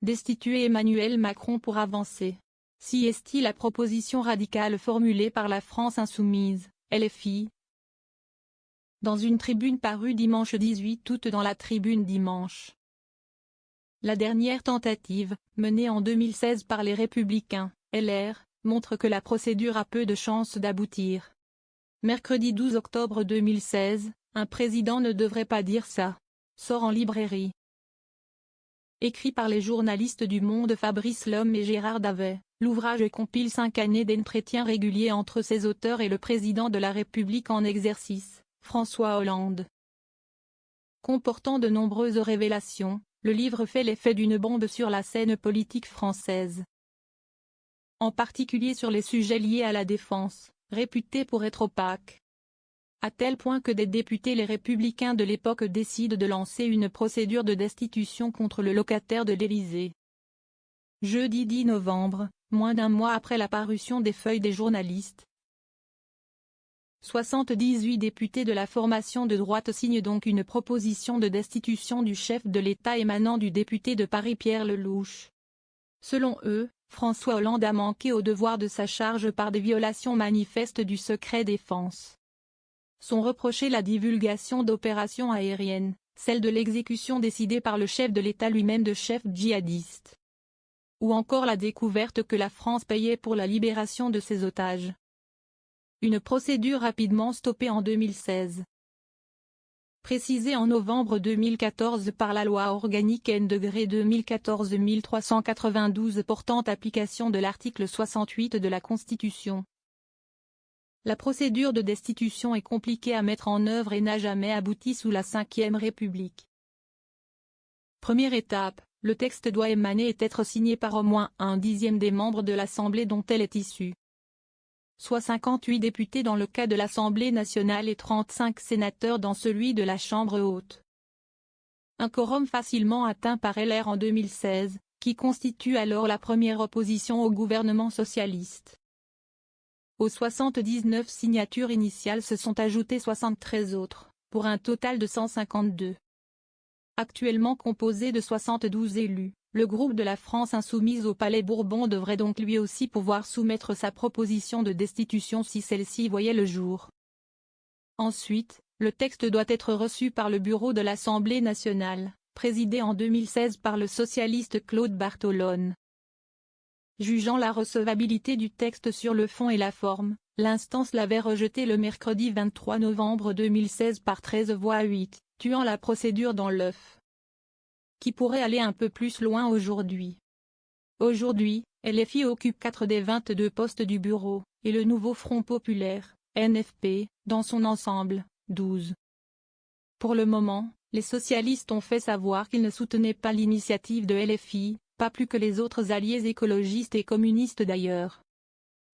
destituer Emmanuel Macron pour avancer. Si est-il la proposition radicale formulée par la France insoumise, LFI. Dans une tribune parue dimanche 18 août dans la Tribune Dimanche. La dernière tentative, menée en 2016 par les Républicains, LR, montre que la procédure a peu de chances d'aboutir. Mercredi 12 octobre 2016, un président ne devrait pas dire ça. Sort en librairie. Écrit par les journalistes du Monde Fabrice Lhomme et Gérard Davet, l'ouvrage compile 5 années d'entretien régulier entre ses auteurs et le président de la République en exercice, François Hollande. Comportant de nombreuses révélations, le livre fait l'effet d'une bombe sur la scène politique française. En particulier sur les sujets liés à la défense, réputés pour être opaques. À tel point que des députés les Républicains de l'époque décident de lancer une procédure de destitution contre le locataire de l'Élysée. Jeudi 10 novembre, moins d'un mois après la parution des feuilles des journalistes, 78 députés de la formation de droite signent donc une proposition de destitution du chef de l'État émanant du député de Paris Pierre Lellouche. Selon eux, François Hollande a manqué au devoir de sa charge par des violations manifestes du secret défense. Sont reprochées la divulgation d'opérations aériennes, celle de l'exécution décidée par le chef de l'État lui-même de chefs djihadistes. Ou encore la découverte que la France payait pour la libération de ses otages. Une procédure rapidement stoppée en 2016. Précisée en novembre 2014 par la loi organique N-2014-1392 portant application de l'article 68 de la Constitution. La procédure de destitution est compliquée à mettre en œuvre et n'a jamais abouti sous la Ve République. Première étape, le texte doit émaner et être signé par au moins 1/10 des membres de l'Assemblée dont elle est issue. Soit 58 députés dans le cas de l'Assemblée nationale et 35 sénateurs dans celui de la Chambre haute. Un quorum facilement atteint par LR en 2016, qui constitue alors la première opposition au gouvernement socialiste. Aux 79 signatures initiales se sont ajoutées 73 autres, pour un total de 152. Actuellement composé de 72 élus, le groupe de la France insoumise au Palais Bourbon devrait donc lui aussi pouvoir soumettre sa proposition de destitution si celle-ci voyait le jour. Ensuite, le texte doit être reçu par le bureau de l'Assemblée nationale, présidé en 2016 par le socialiste Claude Bartolone. Jugeant la recevabilité du texte sur le fond et la forme, l'instance l'avait rejeté le mercredi 23 novembre 2016 par 13 voix à 8, tuant la procédure dans l'œuf. Qui pourrait aller un peu plus loin aujourd'hui. Aujourd'hui, LFI occupe 4 des 22 postes du bureau, et le nouveau Front populaire, NFP, dans son ensemble, 12. Pour le moment, les socialistes ont fait savoir qu'ils ne soutenaient pas l'initiative de LFI, pas plus que les autres alliés écologistes et communistes d'ailleurs.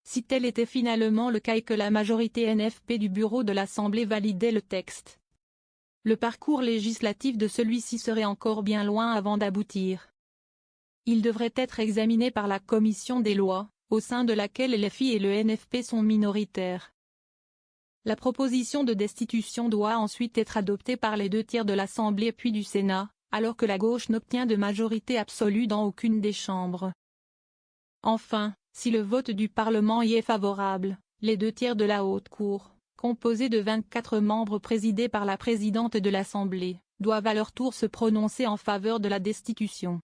Si tel était finalement le cas et que la majorité NFP du bureau de l'Assemblée validait le texte, le parcours législatif de celui-ci serait encore bien loin avant d'aboutir. Il devrait être examiné par la commission des lois, au sein de laquelle LFI et le NFP sont minoritaires. La proposition de destitution doit ensuite être adoptée par les 2/3 de l'Assemblée puis du Sénat, alors que la gauche n'obtient de majorité absolue dans aucune des chambres. Enfin, si le vote du Parlement y est favorable, les 2/3 de la Haute Cour, composée de 24 membres présidés par la présidente de l'Assemblée, doivent à leur tour se prononcer en faveur de la destitution.